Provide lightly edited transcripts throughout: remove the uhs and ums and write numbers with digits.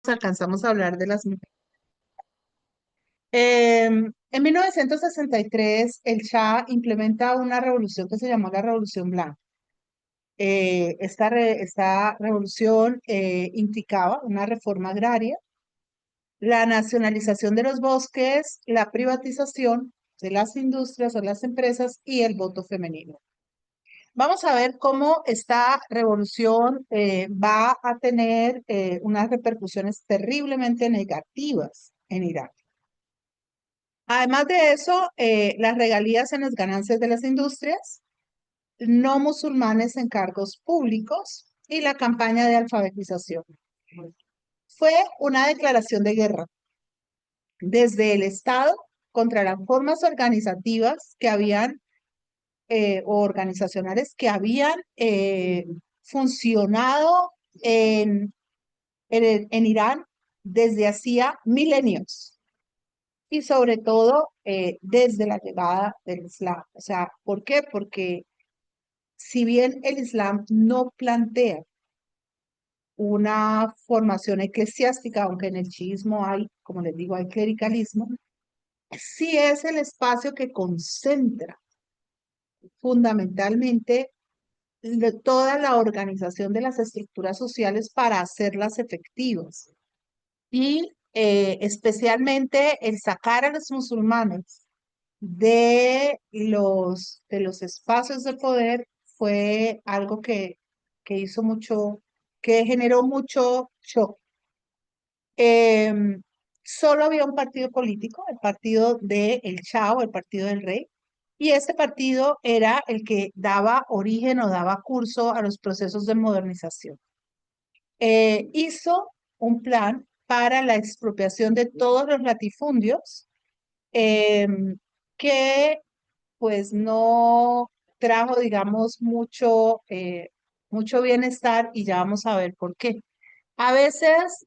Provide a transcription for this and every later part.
alcanzamos a hablar de las mujeres. En 1963, el Shah implementa una revolución que se llamó la Revolución Blanca. Esta revolución implicaba una reforma agraria, la nacionalización de los bosques, la privatización de las industrias o las empresas y el voto femenino. Vamos a ver cómo esta revolución va a tener unas repercusiones terriblemente negativas en Irak. Además de eso, las regalías en las ganancias de las industrias, no musulmanes en cargos públicos y la campaña de alfabetización. Fue una declaración de guerra desde el Estado contra las formas organizativas que habían o organizacionales que habían funcionado en Irán desde hacía milenios y sobre todo desde la llegada del Islam. O sea, ¿por qué? Porque si bien el Islam no plantea una formación eclesiástica, aunque en el chiismo hay, como les digo, hay clericalismo, sí es el espacio que concentra fundamentalmente toda la organización de las estructuras sociales para hacerlas efectivas. Y especialmente el sacar a los musulmanes de los espacios de poder fue algo que hizo mucho, que generó mucho shock. Solo había un partido político, el partido del Shah o el partido del rey, y este partido era el que daba origen o daba curso a los procesos de modernización. Hizo un plan para la expropiación de todos los latifundios que pues no trajo, digamos, mucho bienestar y ya vamos a ver por qué. A veces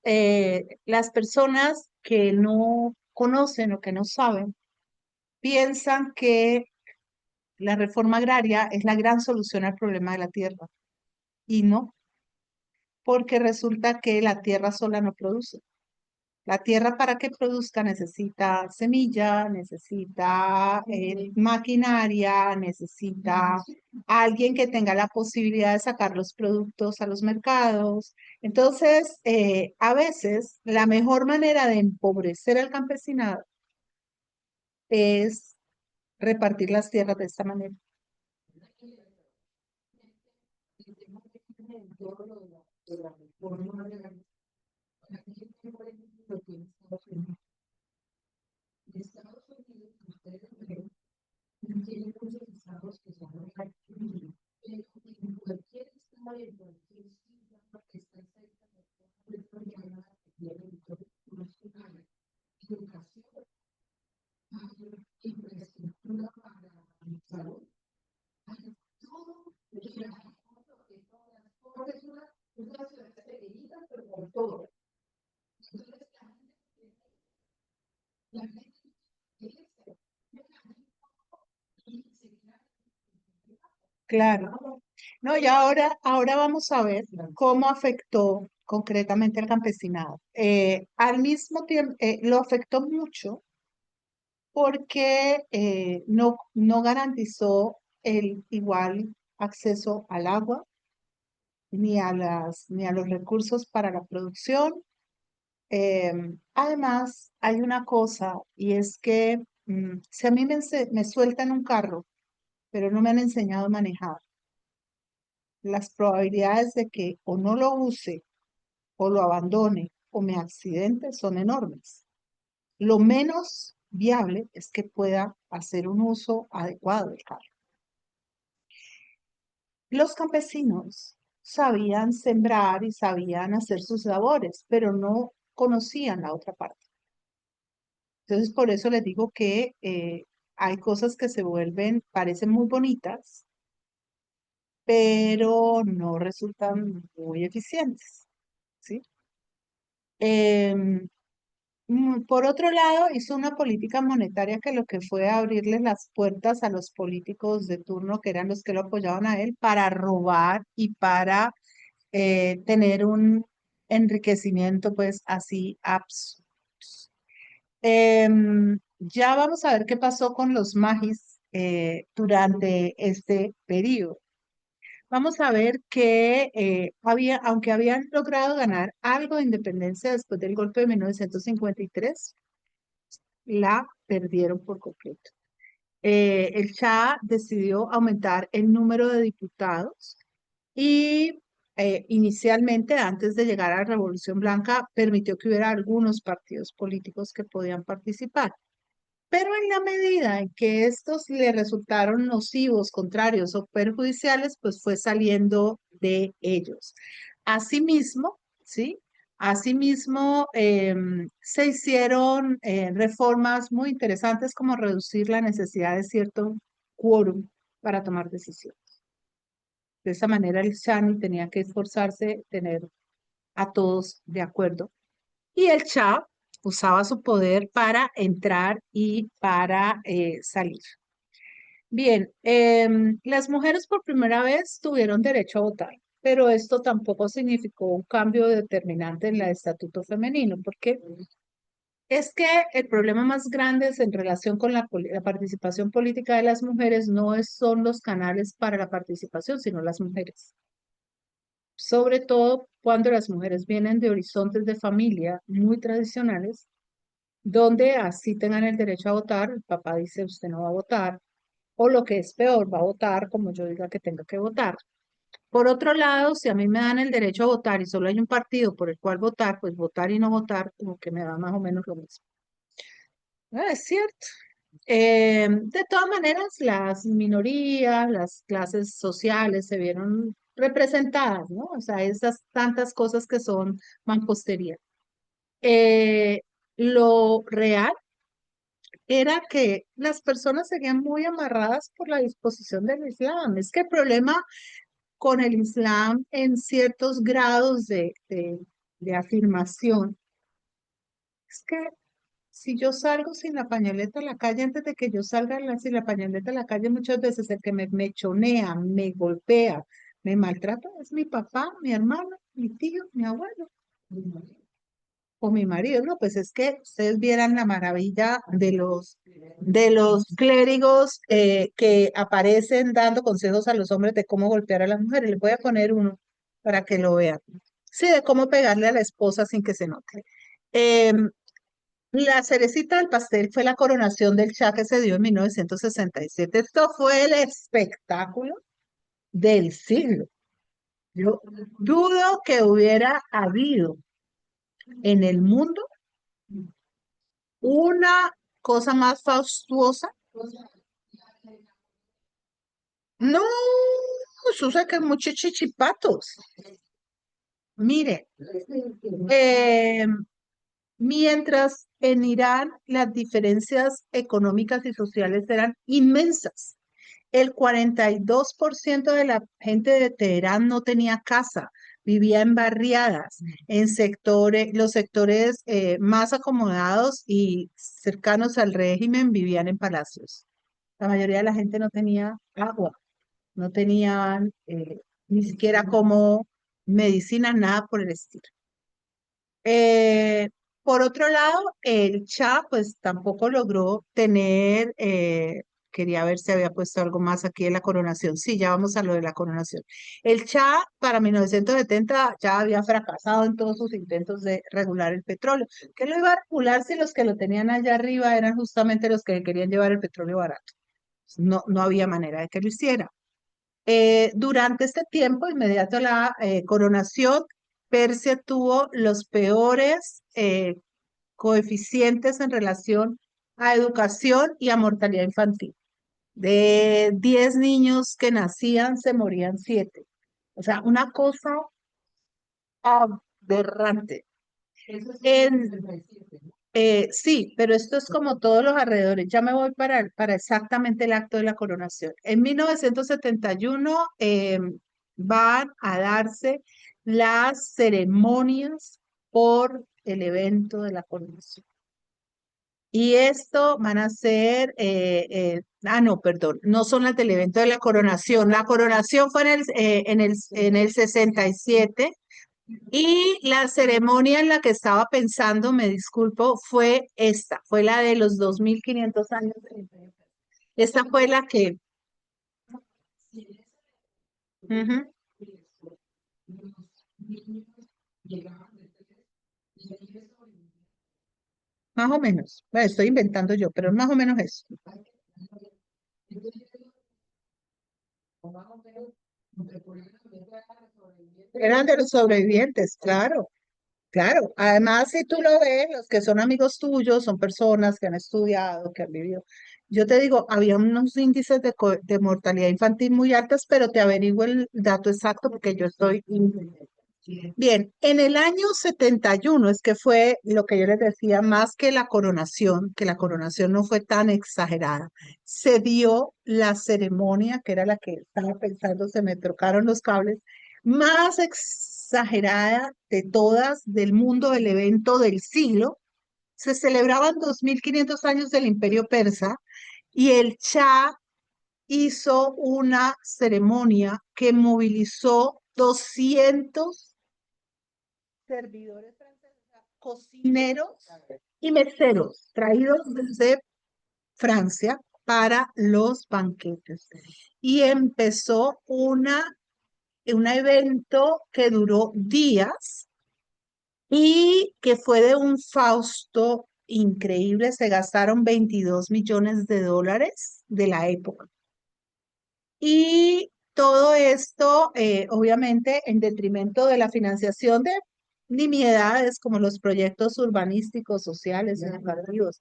las personas que no conocen o que no saben piensan que la reforma agraria es la gran solución al problema de la tierra y no, porque resulta que la tierra sola no produce. La tierra para que produzca necesita semilla, necesita maquinaria, necesita alguien que tenga la posibilidad de sacar los productos a los mercados. Entonces, a veces la mejor manera de empobrecer al campesinado es repartir las tierras de esta manera. Claro. No, y ahora vamos a ver cómo afectó concretamente al campesinado. Al mismo tiempo, lo afectó mucho porque no garantizó el igual acceso al agua ni a los recursos para la producción. Además, hay una cosa y es que si a mí me sueltan un carro, pero no me han enseñado a manejar, las probabilidades de que o no lo use o lo abandone o me accidente son enormes. Lo menos viable es que pueda hacer un uso adecuado del carro. Los campesinos sabían sembrar y sabían hacer sus labores, pero no conocían la otra parte. Entonces, por eso les digo que hay cosas que se vuelven, parecen muy bonitas, pero no resultan muy eficientes, ¿sí? Em, por otro lado, hizo una política monetaria que lo que fue abrirle las puertas a los políticos de turno, que eran los que lo apoyaban a él, para robar y para tener enriquecimiento pues así absurdo. Ya vamos a ver qué pasó con los magis durante este periodo. Vamos a ver que aunque habían logrado ganar algo de independencia después del golpe de 1953, la perdieron por completo. El Shah decidió aumentar el número de diputados y inicialmente, antes de llegar a la Revolución Blanca, permitió que hubiera algunos partidos políticos que podían participar. Pero en la medida en que estos le resultaron nocivos, contrarios o perjudiciales, pues fue saliendo de ellos. Asimismo, ¿sí? Asimismo, se hicieron reformas muy interesantes como reducir la necesidad de cierto quórum para tomar decisiones. De esa manera el Shah tenía que esforzarse tener a todos de acuerdo. Y el Shah usaba su poder para entrar y para salir. Bien, las mujeres por primera vez tuvieron derecho a votar, pero esto tampoco significó un cambio determinante en el estatuto femenino, porque es que el problema más grande es en relación con la participación política de las mujeres son los canales para la participación, sino las mujeres. Sobre todo cuando las mujeres vienen de horizontes de familia muy tradicionales, donde así tengan el derecho a votar, el papá dice usted no va a votar, o lo que es peor, va a votar como yo diga que tenga que votar. Por otro lado, si a mí me dan el derecho a votar y solo hay un partido por el cual votar, pues votar y no votar como que me da más o menos lo mismo. Es cierto. De todas maneras, las minorías, las clases sociales se vieron representadas, ¿no? O sea, esas tantas cosas que son mampostería. Eh, lo real era que las personas seguían muy amarradas por la disposición del Islam. Es que el problema con el Islam en ciertos grados de afirmación es que si yo salgo sin la pañoleta a la calle, antes de que yo salga sin la pañoleta a la calle, muchas veces el que me mechonea, me golpea, me maltrata es mi papá, mi hermano, mi tío, mi abuelo o mi marido. No, pues es que ustedes vieran la maravilla de los clérigos que aparecen dando consejos a los hombres de cómo golpear a las mujeres. Les voy a poner uno para que lo vean. Sí, de cómo pegarle a la esposa sin que se note. Em, la cerecita del pastel fue la coronación del Shah que se dio en 1967. Esto fue el espectáculo del siglo. Yo dudo que hubiera habido en el mundo una cosa más fastuosa. No, eso saca muchos chichipatos. Mire, eh, mientras en Irán las diferencias económicas y sociales eran inmensas. El 42% de la gente de Teherán no tenía casa, vivía en barriadas, en los sectores más acomodados y cercanos al régimen vivían en palacios. La mayoría de la gente no tenía agua, no tenían ni siquiera como medicina, nada por el estilo. Eh, por otro lado, el Cha pues tampoco logró tener, quería ver si había puesto algo más aquí de la coronación. Sí, ya vamos a lo de la coronación. El Cha para 1970 ya había fracasado en todos sus intentos de regular el petróleo. ¿Qué lo iba a regular si los que lo tenían allá arriba eran justamente los que querían llevar el petróleo barato? No, no había manera de que lo hiciera. Durante este tiempo, inmediato a la coronación, Persia tuvo los peores coeficientes en relación a educación y a mortalidad infantil. De 10 niños que nacían, se morían 7. O sea, una cosa aberrante. En, sí, pero esto es como todos los alrededores. Ya me voy para exactamente el acto de la coronación. En 1971 van a darse las ceremonias por el evento de la coronación. Y esto van a ser, no, perdón, no son las del evento de la coronación. La coronación fue en el 67 Y la ceremonia en la que estaba pensando, me disculpo, fue esta, fue la de los 2500 años del Imperio. Esta fue la que... Ujú, más o menos. Bueno, estoy inventando yo, pero es más o menos eso. Eran de los sobrevivientes, claro. Claro, además si tú lo ves, los que son amigos tuyos son personas que han estudiado, que han vivido. Yo te digo, había unos índices de mortalidad infantil muy altos, pero te averiguo el dato exacto porque yo estoy... Bien, en el año 71 es que fue lo que yo les decía, más que la coronación no fue tan exagerada. Se dio la ceremonia, que era la que estaba pensando, se me trocaron los cables, más exagerada de todas del mundo, el evento del siglo. Se celebraban 2500 años del Imperio Persa y el Shah hizo una ceremonia que movilizó 200 servidores franceses, o sea, cocineros y meseros traídos desde Francia para los banquetes. Y empezó un evento que duró días y que fue de un fausto increíble. Se gastaron 22 millones de dólares de la época. Y todo esto, obviamente, en detrimento de la financiación de nimiedades como los proyectos urbanísticos, sociales, educativos.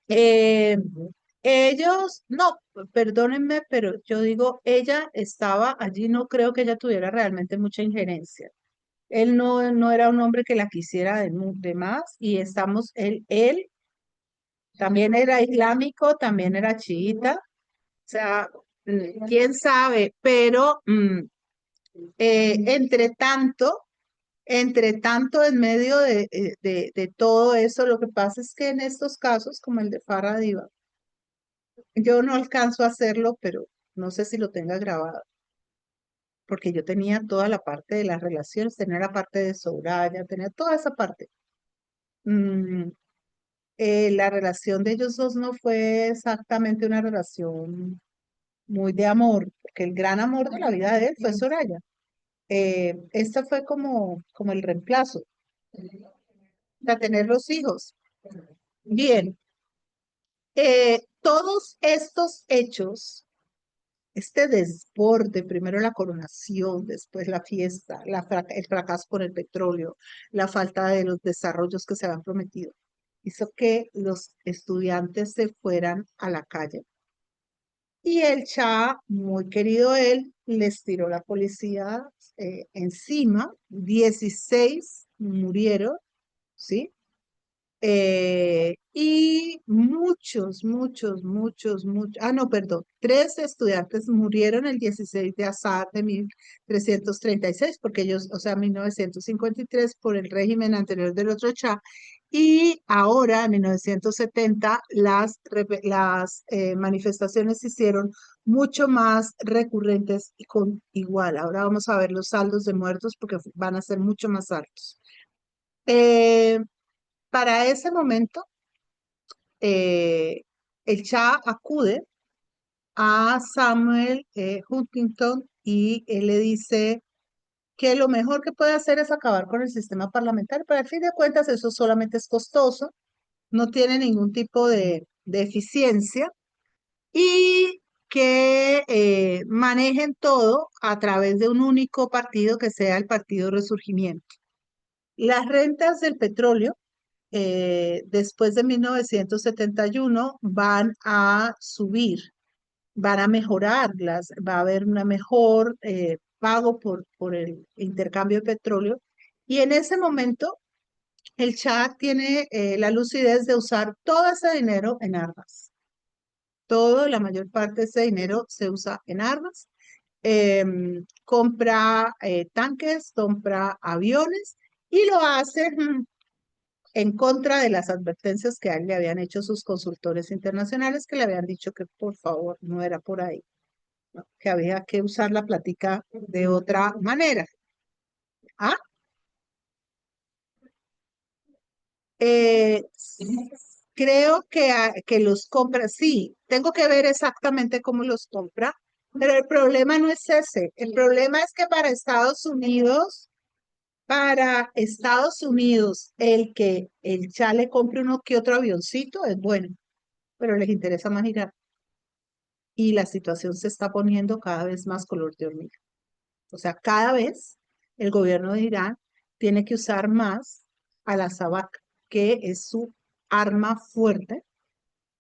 Eh, ellos, no, perdónenme, pero yo digo, ella estaba allí, no creo que ella tuviera realmente mucha injerencia. Él no era un hombre que la quisiera de más y él también era islámico, también era chiita, o sea, quién sabe, pero entre tanto, en medio de todo eso, lo que pasa es que en estos casos, como el de Farah Diva, yo no alcanzo a hacerlo, pero no sé si lo tenga grabado, porque yo tenía toda la parte de las relaciones, tenía la parte de Soraya, tenía toda esa parte. Mm, la relación de ellos dos no fue exactamente una relación muy de amor, porque el gran amor de la vida de él fue Soraya. Esta fue como el reemplazo para tener los hijos. Bien, todos estos hechos, este desborde, primero la coronación, después la fiesta, el fracaso con el petróleo, la falta de los desarrollos que se habían prometido, hizo que los estudiantes se fueran a la calle. Y el Shah, muy querido él, les tiró la policía encima, 16 murieron, ¿sí? Y no, perdón, 3 estudiantes murieron el 16 de Azar de 1336 porque ellos, o sea, 1953 por el régimen anterior del otro Shah, y ahora, en 1970, las manifestaciones se hicieron mucho más recurrentes y con igual. Ahora vamos a ver los saldos de muertos porque van a ser mucho más altos. Eh, para ese momento, eh, el Shah acude a Samuel Huntington y él le dice que lo mejor que puede hacer es acabar con el sistema parlamentario, pero al fin de cuentas eso solamente es costoso, no tiene ningún tipo de eficiencia y que manejen todo a través de un único partido que sea el Partido Resurgimiento. Las rentas del petróleo después de 1971 van a subir, van a mejorarlas, va a haber una mejor pago por el intercambio de petróleo. Y en ese momento, el Shah tiene la lucidez de usar todo ese dinero en armas. La mayor parte de ese dinero se usa en armas. Compra tanques, compra aviones y lo hace en contra de las advertencias que a él le habían hecho sus consultores internacionales que le habían dicho que por favor no era por ahí, ¿no? Que había que usar la plática de otra manera. ¿Ah? Eh, creo que los compra, sí, tengo que ver exactamente cómo los compra, pero el problema no es ese. El problema es que para Estados Unidos, el que el Chale compre uno que otro avioncito es bueno, pero les interesa más Irán. Y la situación se está poniendo cada vez más color de hormiga. O sea, cada vez el gobierno de Irán tiene que usar más a la SAVAK, que es su arma fuerte,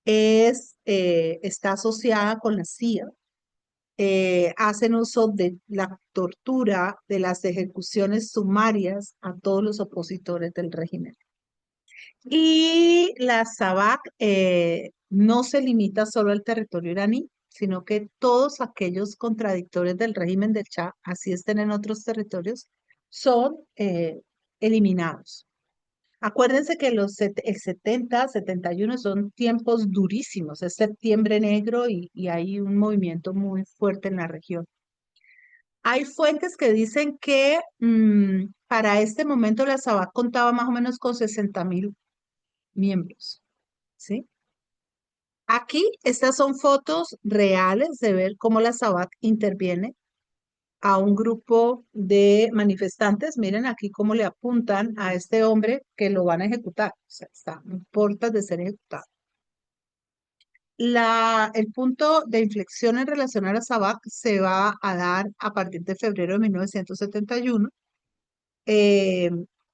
está asociada con la CIA, hacen uso de la tortura, de las ejecuciones sumarias a todos los opositores del régimen. Y la SAVAK no se limita solo al territorio iraní, sino que todos aquellos contradictores del régimen del Shah, así estén en otros territorios, son eliminados. Acuérdense que el 70, 71 son tiempos durísimos, es septiembre negro y hay un movimiento muy fuerte en la región. Hay fuentes que dicen que para este momento la SAVAK contaba más o menos con 60.000 miembros, ¿sí? Aquí estas son fotos reales de ver cómo la SAVAK interviene a un grupo de manifestantes. Miren aquí cómo le apuntan a este hombre que lo van a ejecutar. O sea, está en puertas de ser ejecutado. El punto de inflexión en relación a la SAVAK se va a dar a partir de febrero de 1971, eh,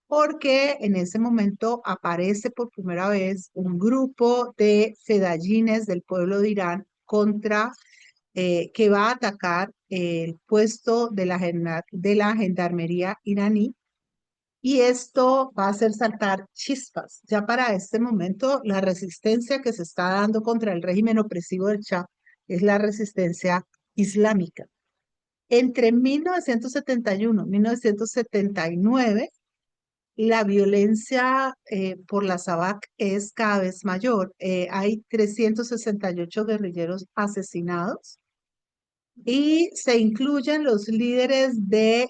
porque en ese momento aparece por primera vez un grupo de fedayines del pueblo de Irán que va a atacar el puesto de la gendarmería iraní, y esto va a hacer saltar chispas. Ya para este momento, la resistencia que se está dando contra el régimen opresivo del Shah es la resistencia islámica. Entre 1971 y 1979, la violencia por la SAVAK es cada vez mayor. Hay 368 guerrilleros asesinados y se incluyen los líderes de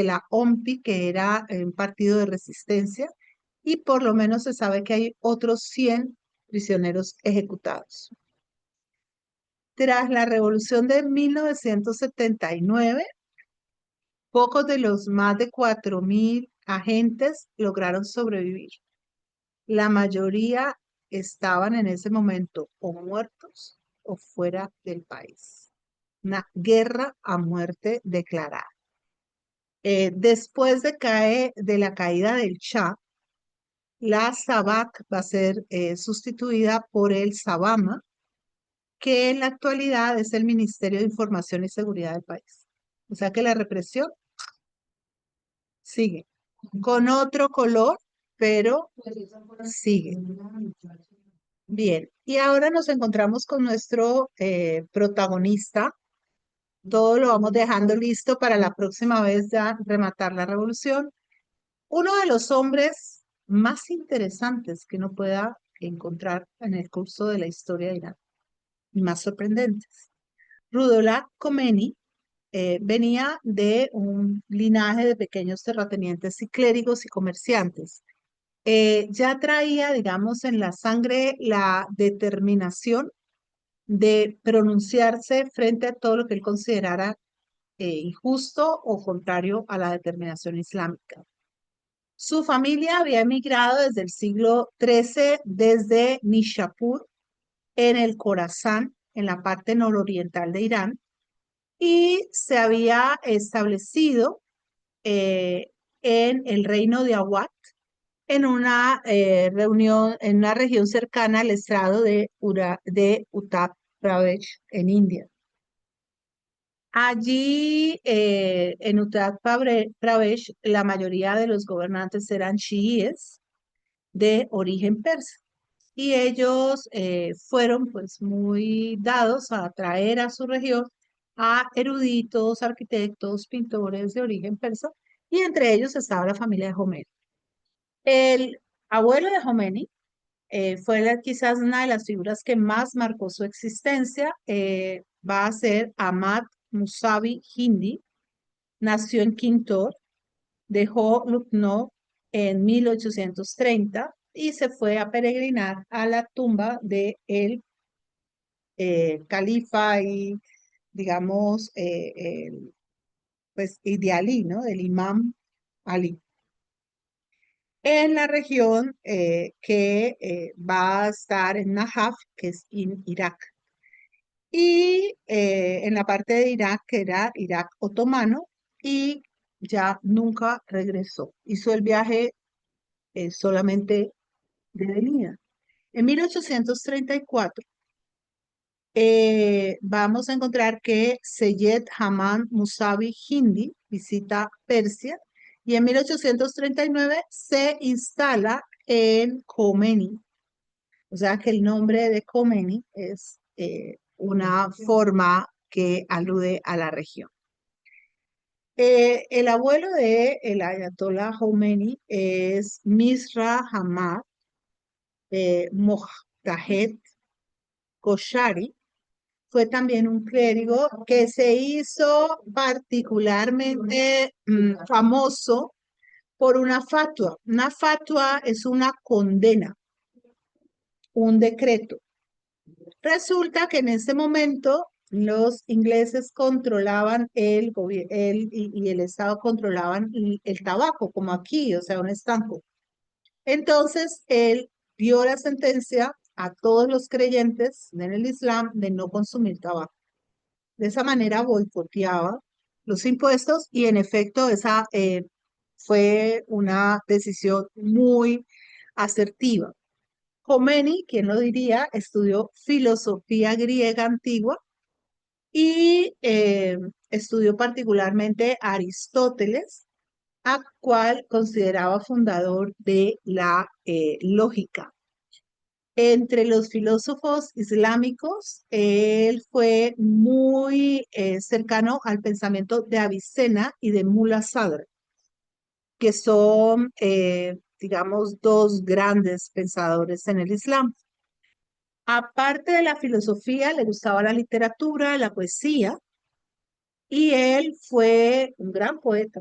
la OMPI, que era un partido de resistencia, y por lo menos se sabe que hay otros 100 prisioneros ejecutados. Tras la revolución de 1979, pocos de los más de 4.000 agentes lograron sobrevivir. La mayoría estaban en ese momento o muertos o fuera del país. Una guerra a muerte declarada. Después de la caída del Shah, la SAVAK va a ser sustituida por el SABAMA, que en la actualidad es el Ministerio de Información y Seguridad del país. O sea que la represión sigue, con otro color, pero sigue. Bien, y ahora nos encontramos con nuestro protagonista. Todo lo vamos dejando listo para la próxima vez ya rematar la revolución. Uno de los hombres más interesantes que uno pueda encontrar en el curso de la historia de Irán y más sorprendentes. Ruhollah Khomeini venía de un linaje de pequeños terratenientes y clérigos y comerciantes. Ya traía, digamos, en la sangre la determinación de pronunciarse frente a todo lo que él considerara injusto o contrario a la determinación islámica. Su familia había emigrado desde el siglo XIII desde Nishapur, en el Khorasan, en la parte nororiental de Irán, y se había establecido en el reino de Awadh, en una región cercana al estrado de Uttar Pradesh, en India. Allí, en Uttar Pradesh, la mayoría de los gobernantes eran chiíes de origen persa. Y ellos fueron pues muy dados a atraer a su región a eruditos, arquitectos, pintores de origen persa, y entre ellos estaba la familia de Khomeini. El abuelo de Khomeini quizás una de las figuras que más marcó su existencia. Va a ser Ahmad Musavi Hindi. Nació en Kintor, dejó Lucknow en 1830 y se fue a peregrinar a la tumba de el califa y, digamos, pues, y de Ali, ¿no? Del imam Ali. En la región que va a estar en Najaf, que es en Irak. Y en la parte de Irak, que era Irak otomano, y ya nunca regresó. Hizo el viaje solamente de venida. En 1834 vamos a encontrar que Seyed Hamad Musavi Hindi visita Persia y en 1839 se instala en Khomeini. O sea que el nombre de Khomeini es una forma que alude a la región. El abuelo de el Ayatollah Khomeini es Misra Hamad Mojahed Koshari. Fue también un clérigo que se hizo particularmente famoso por una fatua. Una fatua es una condena, un decreto. Resulta que en ese momento los ingleses controlaban y el Estado controlaban el tabaco, como aquí, o sea, un estanco. Entonces, él dio la sentencia a todos los creyentes en el Islam de no consumir tabaco. De esa manera boicoteaba los impuestos y en efecto esa fue una decisión muy asertiva. Khomeini, quien lo diría, estudió filosofía griega antigua y estudió particularmente a Aristóteles, a cual consideraba fundador de la lógica. Entre los filósofos islámicos, él fue muy cercano al pensamiento de Avicena y de Mullah Sadr, que son, digamos, dos grandes pensadores en el Islam. Aparte de la filosofía, le gustaba la literatura, la poesía, y él fue un gran poeta.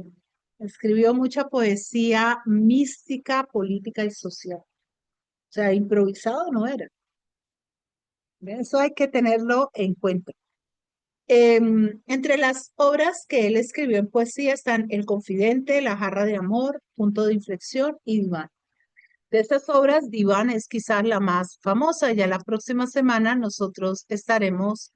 Escribió mucha poesía mística, política y social. O sea, improvisado no era. Eso hay que tenerlo en cuenta. Entre las obras que él escribió en poesía están El Confidente, La Jarra de Amor, Punto de Inflexión y Diván. De estas obras, Diván es quizás la más famosa. Ya la próxima semana nosotros estaremos